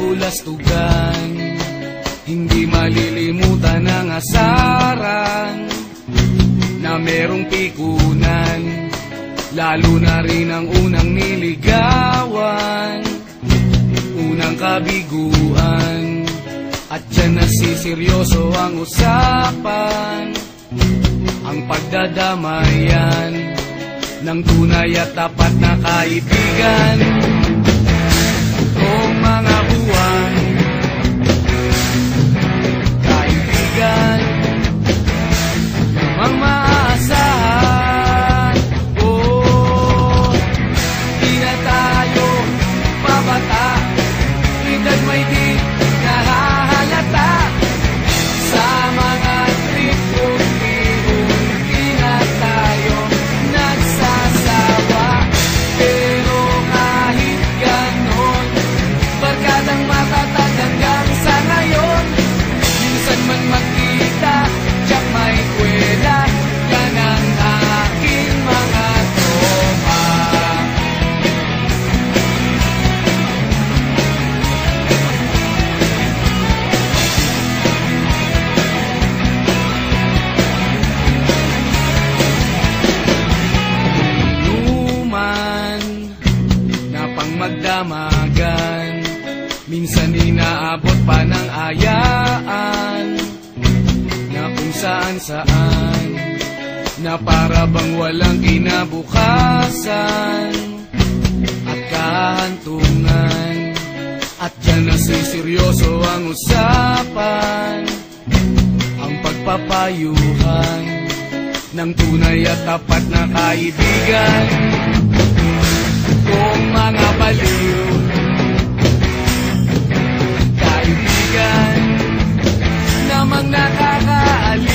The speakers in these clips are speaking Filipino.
kabulastugan. Hindi malilimutan ang asaran na merong pikunan, lalo na rin ang unang niligawan, unang kabiguan. At dyan nasiseryoso ang usapan, ang pagdadamayan ng tunay at tapat na kaibigan. Kung mga buwan, kaibigan, namang maaasahan. Oh, di na tayo pabata, edad may di nahahalata. Sa mga trip unti-unti na tayo nagsasawa. Pero kahit ganon, barkadang matatag hanggang sa ngayon. Minsan man magkita, tiyak may kwela, yan ang aking mga tropa. Inuman na pang magdamagan, minsan inaabot pa ng ayaan, na kung saan-saan, na para bang walang kinabukasan at kahantungan. At dyan nasiseryoso ang usapan, ang pagpapayuhan ng tunay at tapat na kaibigan. Kung mga baliw, kaibigan, namang nakakaaliw.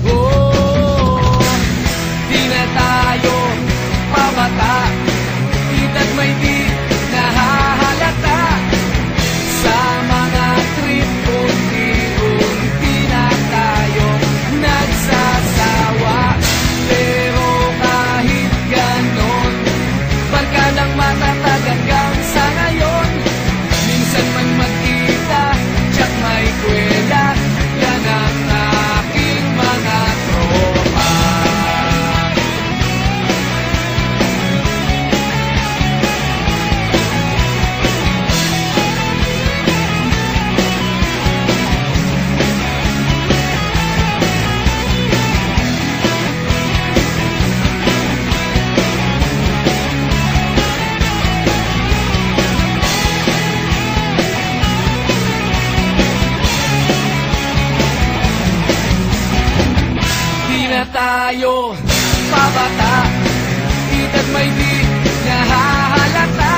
Oh, di na tayo pabata, edad may di nahahalata. Sa mga trip unti-unti na tayo nagsasawa. Pero kahit ganon, barkadang matatag hanggang sa ngayon. Minsan man magkita, tiyak may kwela, yan ang aking mga tropa. Di na tayo pabata, edad may di nahahalata.